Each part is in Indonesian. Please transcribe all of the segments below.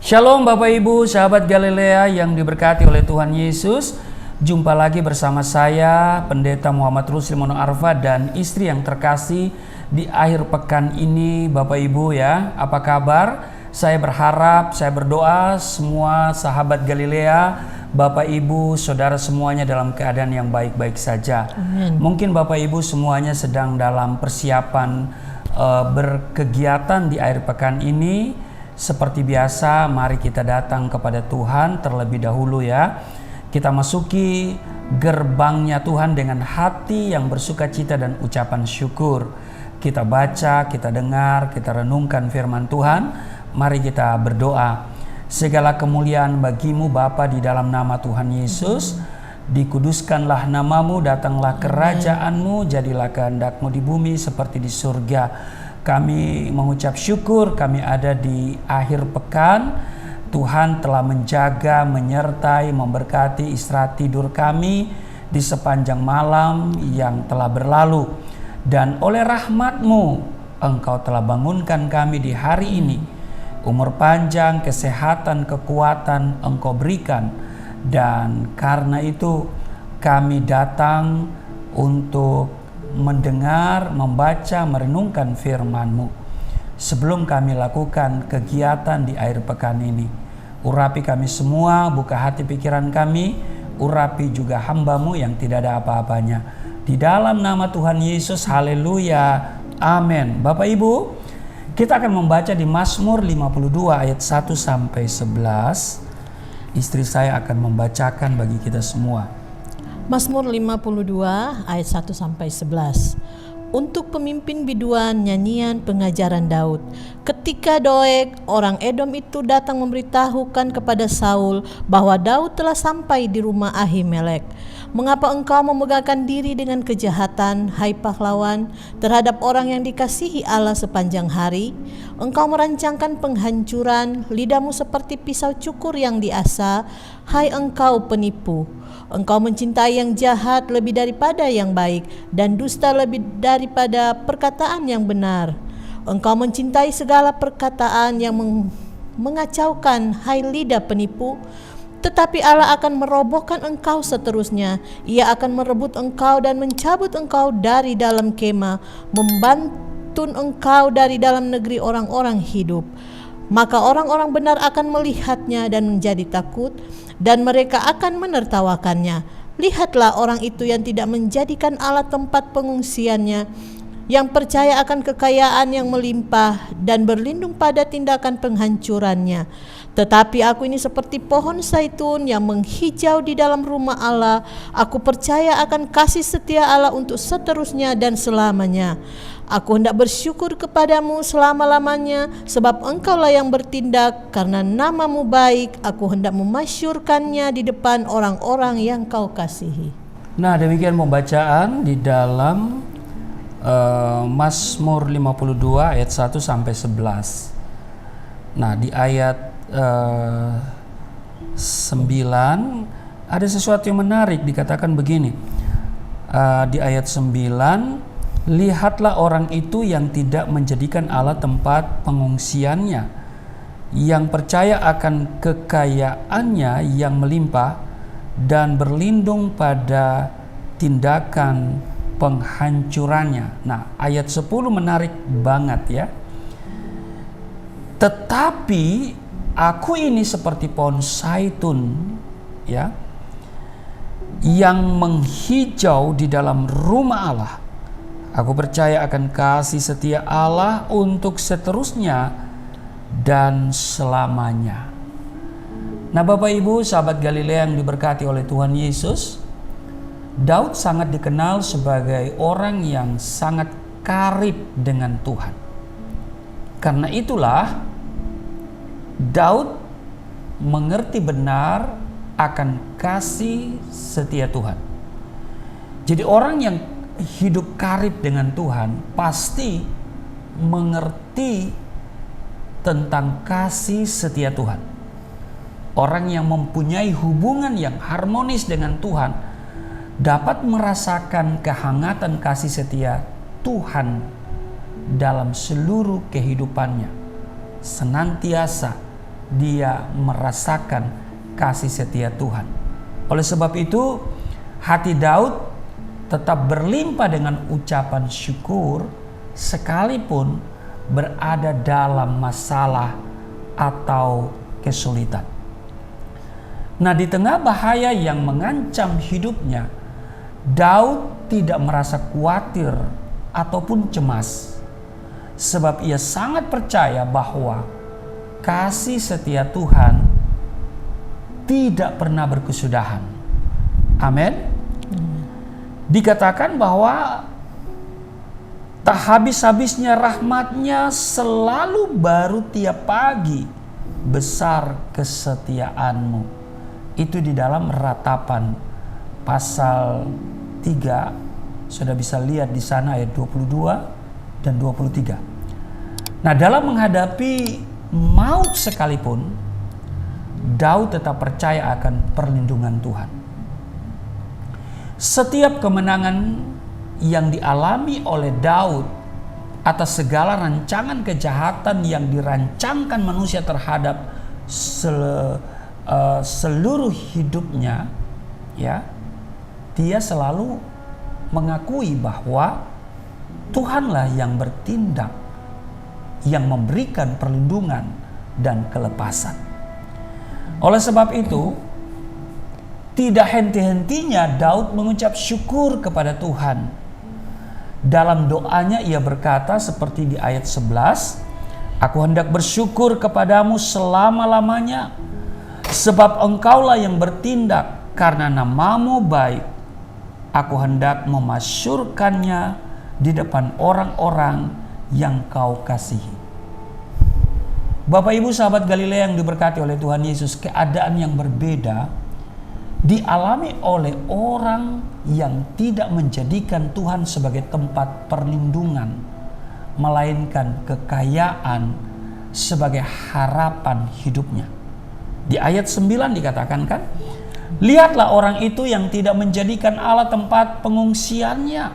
Shalom Bapak Ibu, sahabat Galilea yang diberkati oleh Tuhan Yesus. Jumpa lagi bersama saya, Pendeta Muhammad Rusli Mono Arfa dan istri yang terkasih di akhir pekan ini. Bapak Ibu ya, apa kabar? Saya berharap, saya berdoa semua sahabat Galilea, Bapak Ibu, saudara semuanya dalam keadaan yang baik-baik saja. Amin. Mungkin Bapak Ibu semuanya sedang dalam persiapan berkegiatan di akhir pekan ini. Seperti biasa, mari kita datang kepada Tuhan terlebih dahulu ya. Kita masuki gerbangnya Tuhan dengan hati yang bersukacita dan ucapan syukur. Kita baca, kita dengar, kita renungkan firman Tuhan. Mari kita berdoa. Segala kemuliaan bagimu Bapa di dalam nama Tuhan Yesus. Dikuduskanlah namamu, datanglah kerajaanmu, jadilah kehendakmu di bumi seperti di surga. Kami mengucap syukur kami ada di akhir pekan. Tuhan telah menjaga, menyertai, memberkati istirahat tidur kami di sepanjang malam yang telah berlalu. Dan oleh rahmat-Mu, Engkau telah bangunkan kami di hari ini. Umur panjang, kesehatan, kekuatan Engkau berikan. Dan karena itu kami datang untuk mendengar, membaca, merenungkan firman-Mu. Sebelum kami lakukan kegiatan di akhir pekan ini, urapi kami semua, buka hati pikiran kami, urapi juga hamba-Mu yang tidak ada apa-apanya. Di dalam nama Tuhan Yesus, haleluya, amin. Bapak Ibu, kita akan membaca di Mazmur 52 ayat 1 sampai 11. Istri saya akan membacakan bagi kita semua. Mazmur 52 ayat 1 sampai 11. Untuk pemimpin biduan nyanyian pengajaran Daud. Ketika Doeg orang Edom itu datang memberitahukan kepada Saul bahwa Daud telah sampai di rumah Ahimelek. Mengapa engkau memegahkan diri dengan kejahatan, hai pahlawan, terhadap orang yang dikasihi Allah sepanjang hari? Engkau merancangkan penghancuran, lidahmu seperti pisau cukur yang diasah, hai engkau penipu. Engkau mencintai yang jahat lebih daripada yang baik, dan dusta lebih daripada perkataan yang benar. Engkau mencintai segala perkataan yang mengacaukan, hai lidah penipu. Tetapi Allah akan merobohkan engkau seterusnya. Ia akan merebut engkau dan mencabut engkau dari dalam kemah, membantun engkau dari dalam negeri orang-orang hidup. Maka orang-orang benar akan melihatnya dan menjadi takut, dan mereka akan menertawakannya. Lihatlah orang itu yang tidak menjadikan Allah tempat pengungsiannya, yang percaya akan kekayaan yang melimpah dan berlindung pada tindakan penghancurannya. Tetapi aku ini seperti pohon zaitun yang menghijau di dalam rumah Allah. Aku percaya akan kasih setia Allah untuk seterusnya dan selamanya. Aku hendak bersyukur kepadamu selama-lamanya, sebab engkaulah yang bertindak, karena namamu baik. Aku hendak memasyurkannya di depan orang-orang yang kau kasihi. Nah, demikian pembacaan di dalam Mazmur 52 ayat 1 sampai 11. Nah, di ayat 9 ada sesuatu yang menarik, dikatakan begini. Di ayat 9, lihatlah orang itu yang tidak menjadikan Allah tempat pengungsiannya, yang percaya akan kekayaannya yang melimpah dan berlindung pada tindakan penghancurannya. Nah, ayat 10 menarik banget ya. Tetapi aku ini seperti pohon zaitun ya, yang menghijau di dalam rumah Allah. Aku percaya akan kasih setia Allah untuk seterusnya dan selamanya. Nah, Bapak Ibu, sahabat Galilea yang diberkati oleh Tuhan Yesus, Daud sangat dikenal sebagai orang yang sangat karib dengan Tuhan. Karena itulah Daud mengerti benar akan kasih setia Tuhan. Jadi orang yang hidup karib dengan Tuhan pasti mengerti tentang kasih setia Tuhan. Orang yang mempunyai hubungan yang harmonis dengan Tuhan dapat merasakan kehangatan kasih setia Tuhan dalam seluruh kehidupannya, senantiasa dia merasakan kasih setia Tuhan. Oleh sebab itu, hati Daud tetap berlimpah dengan ucapan syukur sekalipun berada dalam masalah atau kesulitan. Nah, di tengah bahaya yang mengancam hidupnya, Daud tidak merasa khawatir ataupun cemas, sebab ia sangat percaya bahwa kasih setia Tuhan tidak pernah berkesudahan. Amin. Dikatakan bahwa tak habis-habisnya rahmat-Nya selalu baru tiap pagi, besar kesetiaan-Mu. Itu di dalam Ratapan pasal 3, sudah bisa lihat di sana ayat 22 dan 23. Nah, dalam menghadapi maut sekalipun, Daud tetap percaya akan perlindungan Tuhan. Setiap kemenangan yang dialami oleh Daud atas segala rancangan kejahatan yang dirancangkan manusia terhadap seluruh hidupnya, ya, dia selalu mengakui bahwa Tuhanlah yang bertindak, yang memberikan perlindungan dan kelepasan. Oleh sebab itu, tidak henti-hentinya Daud mengucap syukur kepada Tuhan. Dalam doanya ia berkata seperti di ayat 11, "Aku hendak bersyukur kepadamu selama-lamanya, sebab Engkaulah yang bertindak, karena nama-Mu baik. Aku hendak memasyurkannya di depan orang-orang yang Kau kasihi." Bapak Ibu sahabat Galilea yang diberkati oleh Tuhan Yesus, keadaan yang berbeda dialami oleh orang yang tidak menjadikan Tuhan sebagai tempat perlindungan, melainkan kekayaan sebagai harapan hidupnya. Di ayat 9 dikatakan kan, "Lihatlah orang itu yang tidak menjadikan Allah tempat pengungsiannya,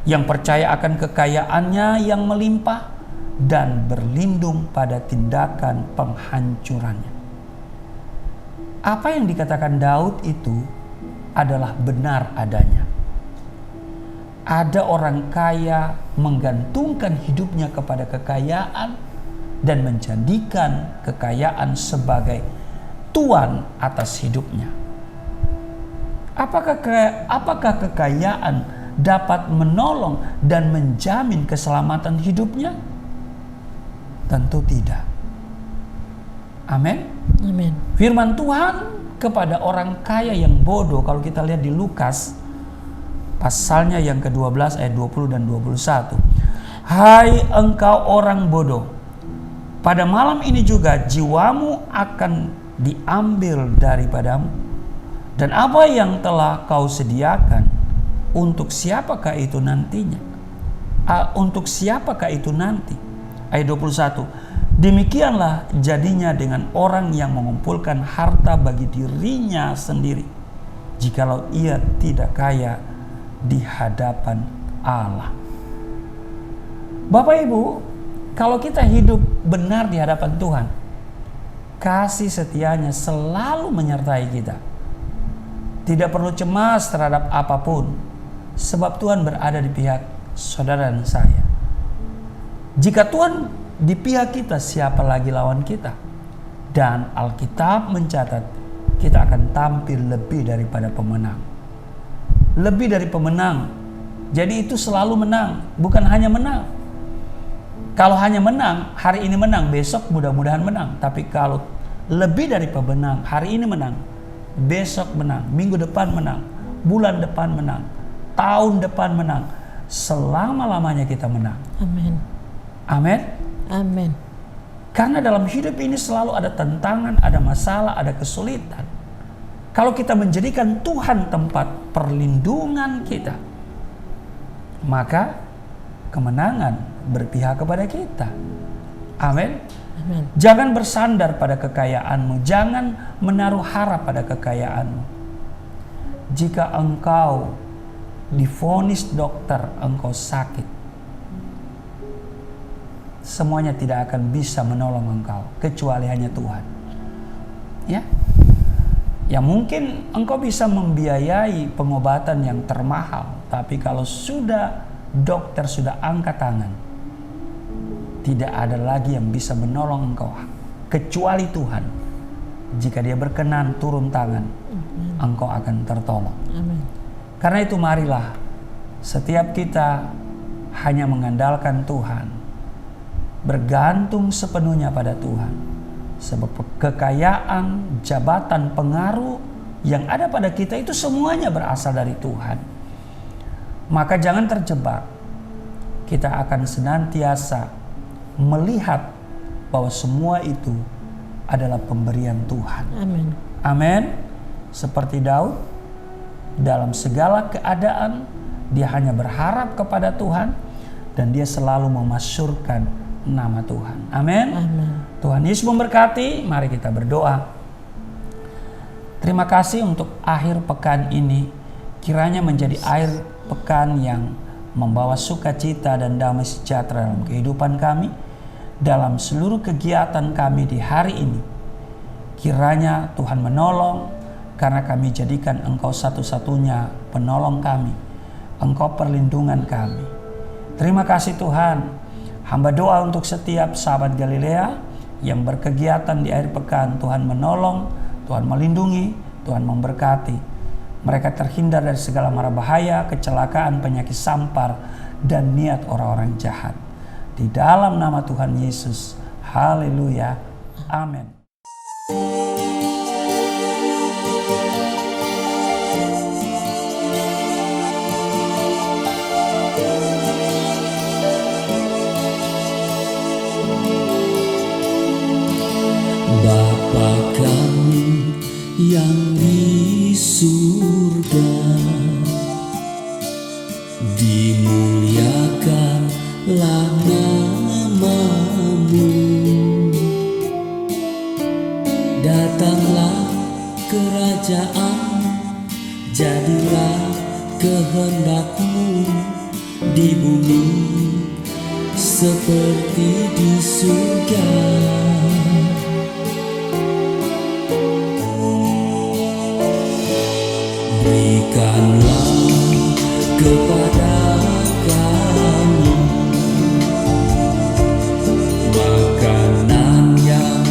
yang percaya akan kekayaannya yang melimpah dan berlindung pada tindakan penghancurannya." Apa yang dikatakan Daud itu adalah benar adanya. Ada orang kaya menggantungkan hidupnya kepada kekayaan dan menjadikan kekayaan sebagai tuan atas hidupnya. Apakah kekayaan dapat menolong dan menjamin keselamatan hidupnya? Tentu tidak. Amin. Amin. Firman Tuhan kepada orang kaya yang bodoh, kalau kita lihat di Lukas pasalnya yang ke-12 ayat 20 dan 21. "Hai engkau orang bodoh, pada malam ini juga jiwamu akan diambil daripadamu, dan apa yang telah kau sediakan, untuk siapakah itu nantinya? Untuk siapakah itu nanti?" Ayat 21. "Demikianlah jadinya dengan orang yang mengumpulkan harta bagi dirinya sendiri, jikalau ia tidak kaya di hadapan Allah." Bapak Ibu, kalau kita hidup benar di hadapan Tuhan, kasih setianya selalu menyertai kita. Tidak perlu cemas terhadap apapun, sebab Tuhan berada di pihak saudara dan saya. Jika Tuhan di pihak kita, siapa lagi lawan kita? Dan Alkitab mencatat kita akan tampil lebih daripada pemenang. Lebih dari pemenang. Jadi itu selalu menang, bukan hanya menang. Kalau hanya menang, hari ini menang, besok mudah-mudahan menang. Tapi kalau lebih dari pemenang, hari ini menang, besok menang, minggu depan menang, bulan depan menang, tahun depan menang, selama-lamanya kita menang. Amin. Amin. Amin. Karena dalam hidup ini selalu ada tantangan, ada masalah, ada kesulitan. Kalau kita menjadikan Tuhan tempat perlindungan kita, maka kemenangan berpihak kepada kita. Amin. Amin. Jangan bersandar pada kekayaanmu, jangan menaruh harap pada kekayaanmu. Jika engkau divonis dokter engkau sakit, semuanya tidak akan bisa menolong engkau kecuali hanya Tuhan. Ya. Ya mungkin engkau bisa membiayai pengobatan yang termahal, tapi kalau dokter sudah angkat tangan, tidak ada lagi yang bisa menolong engkau kecuali Tuhan. Jika Dia berkenan turun tangan, engkau akan tertolong. Amin. Karena itu marilah setiap kita hanya mengandalkan Tuhan, bergantung sepenuhnya pada Tuhan. Sebab kekayaan, jabatan, pengaruh yang ada pada kita itu semuanya berasal dari Tuhan. Maka jangan terjebak. Kita akan senantiasa melihat bahwa semua itu adalah pemberian Tuhan. Amin. Amin. Seperti Daud, dalam segala keadaan dia hanya berharap kepada Tuhan dan dia selalu memasyurkan nama Tuhan. Amin. Amin. Tuhan Yesus memberkati. Mari kita berdoa. Terima kasih untuk akhir pekan ini. Kiranya menjadi akhir pekan yang membawa sukacita dan damai sejahtera dalam kehidupan kami, dalam seluruh kegiatan kami di hari ini. Kiranya Tuhan menolong, karena kami jadikan Engkau satu-satunya penolong kami. Engkau perlindungan kami. Terima kasih Tuhan. Hamba doa untuk setiap sahabat Galilea yang berkegiatan di akhir pekan. Tuhan menolong, Tuhan melindungi, Tuhan memberkati. Mereka terhindar dari segala mara bahaya, kecelakaan, penyakit sampar, dan niat orang-orang jahat. Di dalam nama Tuhan Yesus. Haleluya. Amin. Bapa kami yang di surga, dimuliakanlah nama-Mu. Datanglah kerajaan, jadilah kehendak-Mu di bumi seperti di surga. Berikanlah kepada kami makanan yang